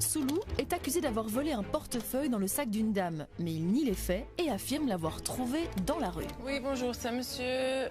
Soulou est accusé d'avoir volé un portefeuille dans le sac d'une dame, mais il nie les faits et affirme l'avoir trouvé dans la rue. Oui, bonjour, c'est monsieur...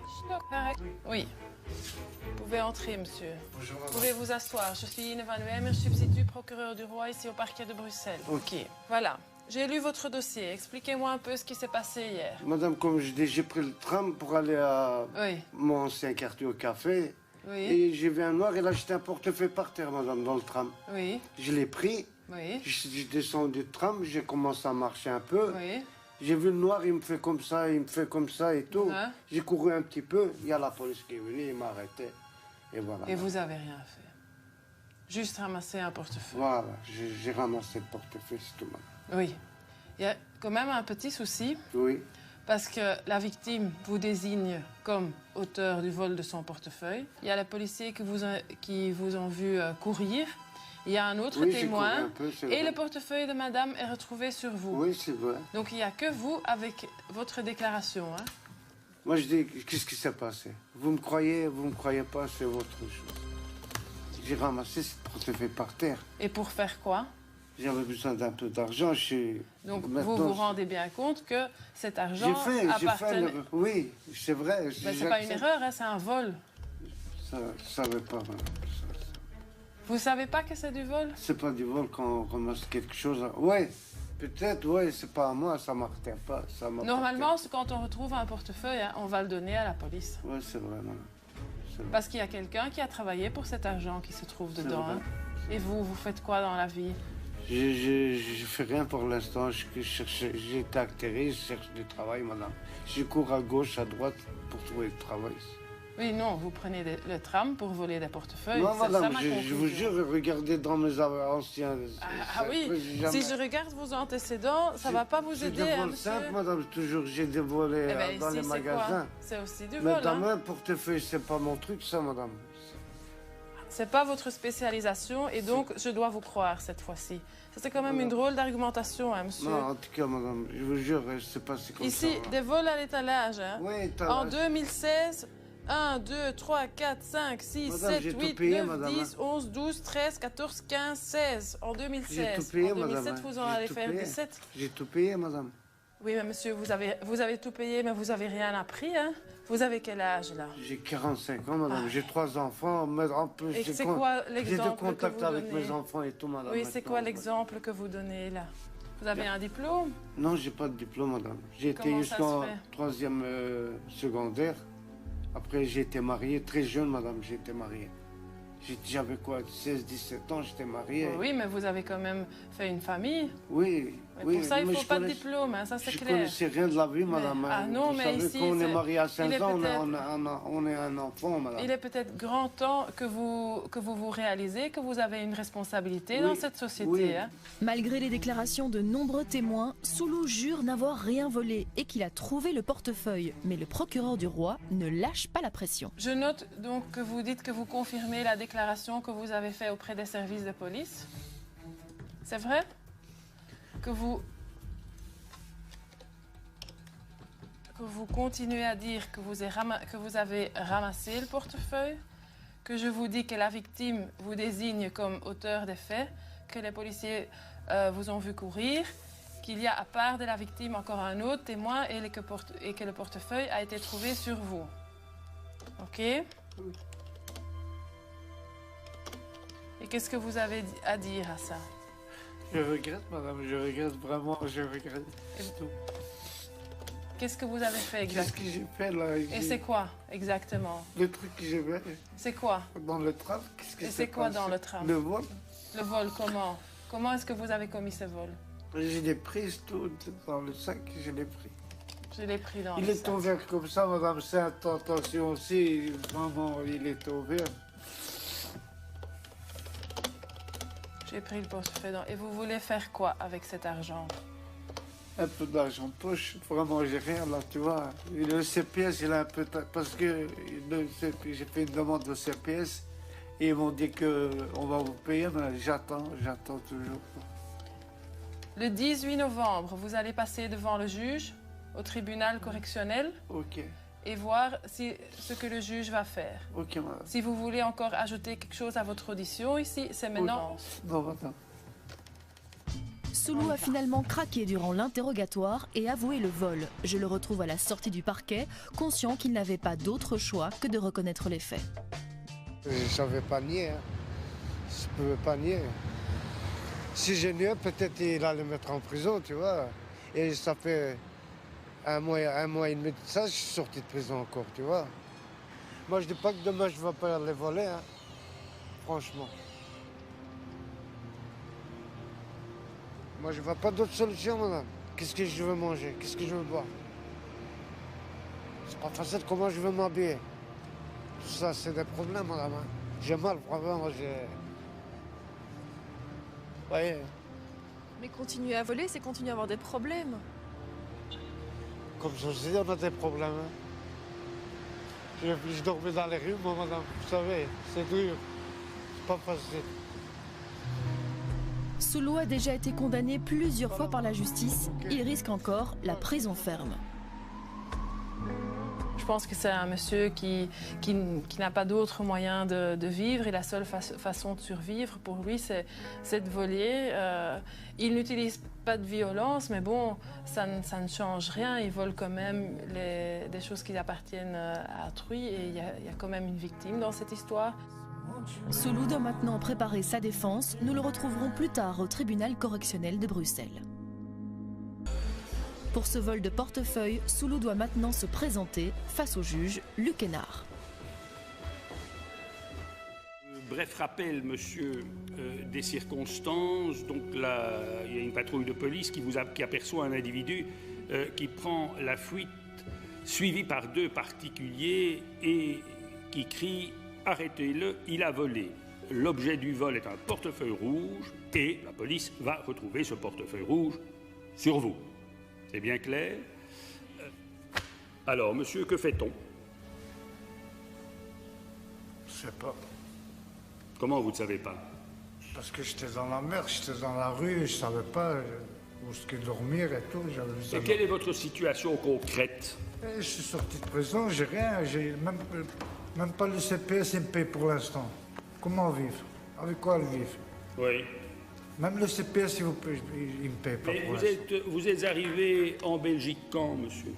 Oui. Vous pouvez entrer, monsieur. Bonjour, Vous pouvez vous asseoir. Je suis Ine Van Wemer, substitut procureur du roi ici au parquet de Bruxelles. Ok. Voilà. J'ai lu votre dossier. Expliquez-moi un peu ce qui s'est passé hier. Madame, comme je dis, j'ai pris le tram pour aller à mon ancien quartier au café. Oui. Et j'ai vu un noir, il a jeté un portefeuille par terre, madame, dans le tram. Oui. Je l'ai pris. Oui. Je suis descendu du tram, j'ai commencé à marcher un peu. Oui. J'ai vu le noir, il me fait comme ça, il me fait comme ça et tout. Hein? J'ai couru un petit peu, il y a la police qui est venue, il m'a arrêté. Et voilà. Et vous avez rien fait? Juste ramasser un portefeuille? Voilà, j'ai ramassé le portefeuille, c'est tout, madame. Oui. Il y a quand même un petit souci. Oui. Parce que la victime vous désigne comme auteur du vol de son portefeuille. Il y a les policiers qui vous ont vu courir. Il y a un autre témoin. Et le portefeuille de madame est retrouvé sur vous. Oui, c'est vrai. Donc il n'y a que vous avec votre déclaration. Hein? Moi, je dis, qu'est-ce qui s'est passé? Vous me croyez pas, c'est autre chose. J'ai ramassé ce portefeuille par terre. Et pour faire quoi? J'avais besoin d'un peu d'argent. Donc vous vous rendez bien compte que cet argent appartenait... Oui, c'est vrai. Mais c'est pas une erreur, hein, c'est un vol. Ça ne veut pas, madame. Vous savez pas que c'est du vol? C'est pas du vol quand on ramasse quelque chose. Oui, peut-être, oui, c'est pas à moi, ça ne m'appartient pas. Normalement, quand on retrouve un portefeuille, hein, on va le donner à la police. Oui, c'est vrai, madame. Parce qu'il y a quelqu'un qui a travaillé pour cet argent qui se trouve dedans. Hein. Et vous faites quoi dans la vie? Je fais rien pour l'instant. J'ai été acteur, je cherche du travail, madame. Je cours à gauche, à droite pour trouver du travail. Oui, non, vous prenez le tram pour voler des portefeuilles. Non, madame, je vous jure, regardez dans mes anciens... oui, si je regarde vos antécédents, ça ne va pas vous aider, hein, monsieur. Simple, madame, toujours, j'ai des volets dans les magasins. C'est aussi du vol, Madame, un portefeuille, c'est pas mon truc, ça, madame. C'est pas votre spécialisation et donc je dois vous croire cette fois-ci. C'est quand même une drôle d'argumentation, hein, monsieur. Non, en tout cas, madame, je vous jure, c'est passé comme ça. Ici, des vols à l'étalage. Hein. Oui, étalage. En 2016, 1, 2, 3, 4, 5, 6, madame, 7, 8, payé, 9, madame. 10, 11, 12, 13, 14, 15, 16. En 2016. J'ai tout payé, en 2007, madame. vous en allez faire 17. J'ai tout payé, madame. Oui, mais monsieur, vous avez tout payé, mais vous n'avez rien appris, hein? Vous avez quel âge, là? J'ai 45 ans, madame. J'ai 3 enfants. Mais en plus, et c'est quoi l'exemple j'ai de contact que vous avec donnez? mes enfants et tout, madame. Oui, c'est quoi l'exemple que vous donnez, là? Vous avez un diplôme? Non, j'ai pas de diplôme, madame. J'ai été jusqu'en 3e secondaire. Après, j'ai été marié. Très jeune, madame, j'ai été marié. J'avais quoi, 16, 17 ans, j'étais marié. Oui, mais vous avez quand même fait une famille. Oui, mais pour ça, il ne faut pas de diplôme, hein, ça c'est clair. Je ne connaissais rien de la vie, madame. Ah non, mais ici... Quand on est marié à 15 ans, on est un enfant, madame. Il est peut-être grand temps que vous réalisez que vous avez une responsabilité dans cette société. Oui. Hein. Malgré les déclarations de nombreux témoins, Soulou jure n'avoir rien volé et qu'il a trouvé le portefeuille. Mais le procureur du roi ne lâche pas la pression. Je note donc que vous dites que vous confirmez la déclaration que vous avez faite auprès des services de police. C'est vrai? Que vous continuez à dire que vous avez ramassé le portefeuille, que je vous dis que la victime vous désigne comme auteur des faits, que les policiers vous ont vu courir, qu'il y a à part de la victime encore un autre témoin et que le portefeuille a été trouvé sur vous. Ok? Oui. Et qu'est-ce que vous avez à dire à ça? Je regrette, madame, je regrette vraiment, je regrette. C'est tout. Qu'est-ce que vous avez fait exactement? Qu'est-ce que j'ai fait là? Et c'est quoi exactement? Le truc que j'ai fait. C'est quoi? Dans le tram, qu'est-ce que c'est passé? Et c'est quoi dans le tram? Le vol. Le vol, comment? Comment est-ce que vous avez commis ce vol? J'ai des prises tout dans le sac, je l'ai pris. Je l'ai pris dans le sac. Il est ouvert comme ça, madame, c'est attention aussi, vraiment, il est ouvert. J'ai pris le portefeuille. Et vous voulez faire quoi avec cet argent? Un peu d'argent de poche. Vraiment, j'ai rien là, tu vois. Le CPS, il a un peu... Parce que j'ai fait une demande de CPS et ils m'ont dit qu'on va vous payer, mais j'attends toujours. Le 18 novembre, vous allez passer devant le juge au tribunal correctionnel. Ok. Et voir ce que le juge va faire. Ok, madame. Si vous voulez encore ajouter quelque chose à votre audition ici, c'est maintenant. Non, madame. Soulou a finalement craqué durant l'interrogatoire et avoué le vol. Je le retrouve à la sortie du parquet, conscient qu'il n'avait pas d'autre choix que de reconnaître les faits. Je ne savais pas nier, hein. Je ne pouvais pas nier. Si j'ai nié, peut-être il allait me mettre en prison, tu vois. Et ça fait un mois et demi de ça, je suis sorti de prison encore, tu vois. Moi, je dis pas que demain, je ne vais pas les voler, hein. Franchement. Moi, je ne vois pas d'autre solution, madame. Qu'est-ce que je veux manger? Qu'est-ce que je veux boire? C'est pas facile comment je veux m'habiller. Tout ça, c'est des problèmes, madame, hein. J'ai mal, vraiment, j'ai... Voyez. Mais continuer à voler, c'est continuer à avoir des problèmes. Comme société, on a des problèmes, hein. Je dormais dans les rues, moi, madame. Vous savez, c'est dur. C'est pas facile. Soulou a déjà été condamné plusieurs fois par la justice. Il risque encore la prison ferme. Je pense que c'est un monsieur qui n'a pas d'autre moyen de vivre et la seule façon de survivre pour lui, c'est de voler. Il n'utilise pas de violence, mais bon, ça ne change rien. Il vole quand même des choses qui appartiennent à autrui et il y a quand même une victime dans cette histoire. Soulou doit maintenant préparer sa défense. Nous le retrouverons plus tard au tribunal correctionnel de Bruxelles. Pour ce vol de portefeuille, Soulou doit maintenant se présenter face au juge Luc Hénard. Bref rappel, monsieur, des circonstances. Donc là, il y a une patrouille de police qui aperçoit un individu qui prend la fuite, suivi par deux particuliers et qui crie « Arrêtez-le, il a volé ». L'objet du vol est un portefeuille rouge et la police va retrouver ce portefeuille rouge sur vous. C'est bien clair? Alors, monsieur, que fait-on? Je sais pas. Comment vous ne savez pas? Parce que j'étais dans la mer, j'étais dans la rue, je savais pas où est-ce que dormir et tout. Et quelle est votre situation concrète? Je suis sorti de prison, j'ai rien, j'ai même pas le CPS il me paye pour l'instant. Comment vivre? Avec quoi le vivre? Oui. Même le CPS, il me paye pas. Mais vous êtes arrivé en Belgique quand, monsieur?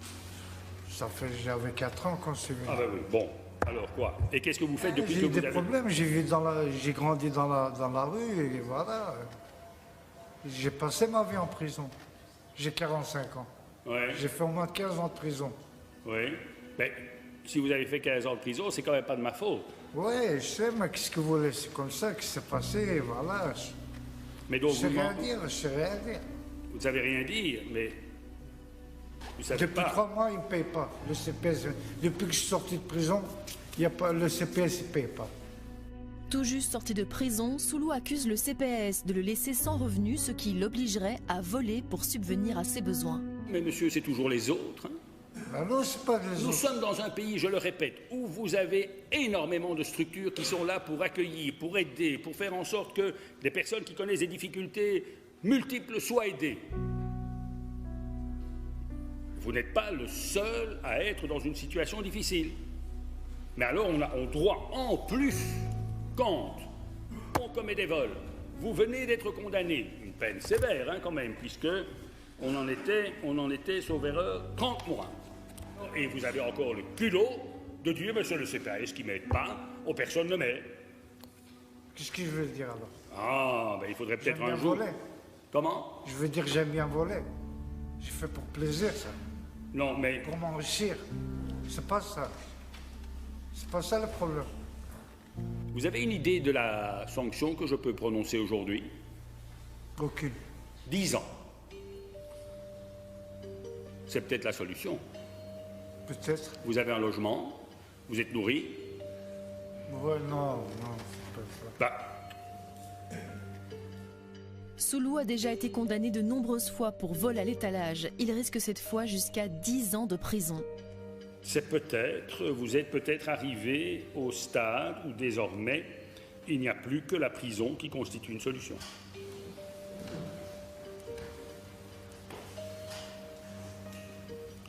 Ça fait, j'avais 4 ans quand je suis venu. Ah ben oui, bon. Alors quoi? Et qu'est-ce que vous faites depuis que vous avez... J'ai eu des problèmes, j'ai grandi dans la rue et voilà. J'ai passé ma vie en prison. J'ai 45 ans. Ouais. J'ai fait au moins 15 ans de prison. Oui. Mais si vous avez fait 15 ans de prison, c'est quand même pas de ma faute. Oui, je sais, mais qu'est-ce que vous voulez? C'est comme ça que c'est passé, et voilà. Mais donc, je sais rien dire, je sais rien dire. Vous ne savez rien dire, mais vous savez Depuis pas. 3 mois, il ne me paye pas, le CPS. Depuis que je suis sorti de prison, il y a pas, le CPS ne paye pas. Tout juste sorti de prison, Soulou accuse le CPS de le laisser sans revenu, ce qui l'obligerait à voler pour subvenir à ses besoins. Mais monsieur, c'est toujours les autres. Hein? Ben non, c'est pas les Nous autres. sommes dans un pays, je le répète, où vous avez énormément de structures qui sont là pour accueillir, pour aider, pour faire en sorte que des personnes qui connaissent des difficultés multiples soient aidées. Vous n'êtes pas le seul à être dans une situation difficile. Mais alors on doit en plus, quand on commet des vols, vous venez d'être condamné, une peine sévère hein, quand même, puisque on en était sauf erreur 30 mois. Et vous avez encore le culot de dire, mais c'est le CPS qui ne m'aide pas, aux personnes ne m'aident. Qu'est-ce que je veux dire alors? Ah, ben il faudrait peut-être J'aime bien un jour... voler. Comment? Je veux dire que j'aime bien voler. J'ai fait pour plaisir, ça. Non, mais... Pour m'enrichir. C'est pas ça. C'est pas ça le problème. Vous avez une idée de la sanction que je peux prononcer aujourd'hui? Aucune. 10 ans. C'est peut-être la solution. Peut-être. Vous avez un logement, vous êtes nourri. Ouais, non, c'est pas ça. Bah, Soulou a déjà été condamné de nombreuses fois pour vol à l'étalage. Il risque cette fois jusqu'à 10 ans de prison. vous êtes peut-être arrivé au stade où désormais il n'y a plus que la prison qui constitue une solution.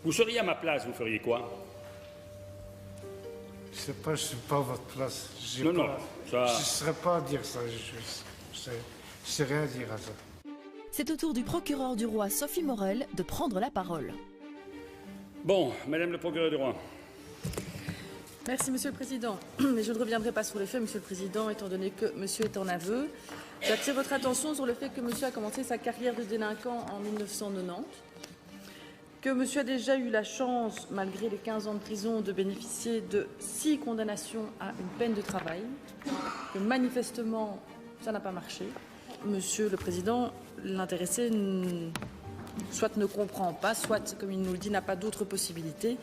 Vous seriez à ma place, vous feriez quoi? Je ne suis pas à votre place. Non, ça... Je ne saurais pas dire ça. Je sais rien dire à ça. C'est au tour du procureur du roi, Sophie Morel, de prendre la parole. Bon, Madame le procureur du roi. Merci, Monsieur le Président. Mais je ne reviendrai pas sur les faits, Monsieur le Président, étant donné que Monsieur est en aveu. J'attire votre attention sur le fait que Monsieur a commencé sa carrière de délinquant en 1990, que Monsieur a déjà eu la chance, malgré les 15 ans de prison, de bénéficier de 6 condamnations à une peine de travail, que manifestement, ça n'a pas marché. Monsieur le Président, l'intéressé soit ne comprend pas, soit, comme il nous le dit, n'a pas d'autre possibilité.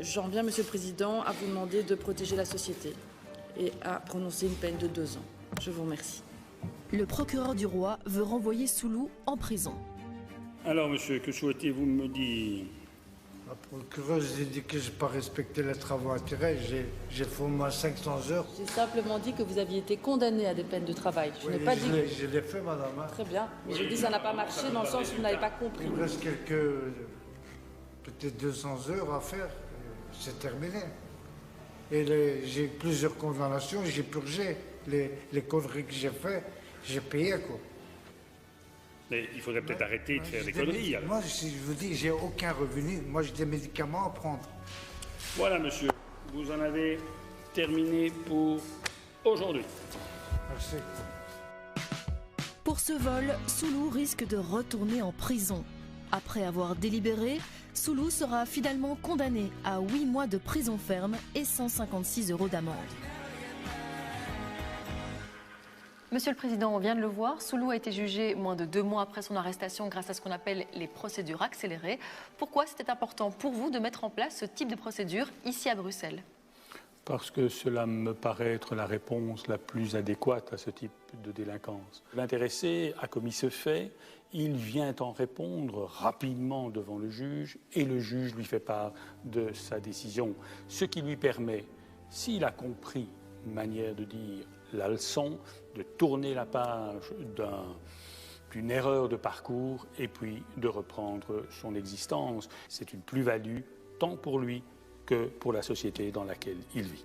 J'en viens, Monsieur le Président, à vous demander de protéger la société et à prononcer une peine de 2 ans. Je vous remercie. Le procureur du roi veut renvoyer Soulou en prison. Alors, monsieur, que souhaitez-vous me dire? La procureuse a dit que je n'ai pas respecté les travaux d'intérêt. J'ai fait au moins 500 heures. J'ai simplement dit que vous aviez été condamné à des peines de travail. Je n'ai pas dit que... Je l'ai fait, madame. Très bien. Mais je dis que ça n'a pas marché dans le sens où vous n'avez pas compris. Il me reste peut-être 200 heures à faire. C'est terminé. Et j'ai plusieurs condamnations. J'ai purgé les conneries que j'ai faites. J'ai payé, quoi. Mais il faudrait peut-être arrêter de faire des conneries. Alors. Moi, si je vous dis, j'ai aucun revenu. Moi, j'ai des médicaments à prendre. Voilà, monsieur. Vous en avez terminé pour aujourd'hui. Merci. Pour ce vol, Soulou risque de retourner en prison. Après avoir délibéré, Soulou sera finalement condamné à 8 mois de prison ferme et 156 € d'amende. Monsieur le Président, on vient de le voir, Soulou a été jugé moins de 2 mois après son arrestation grâce à ce qu'on appelle les procédures accélérées. Pourquoi c'était important pour vous de mettre en place ce type de procédure ici à Bruxelles? Parce que cela me paraît être la réponse la plus adéquate à ce type de délinquance. L'intéressé a commis ce fait, il vient en répondre rapidement devant le juge et le juge lui fait part de sa décision. Ce qui lui permet, s'il a compris, manière de dire, la leçon, de tourner la page d'une erreur de parcours et puis de reprendre son existence. C'est une plus-value tant pour lui que pour la société dans laquelle il vit.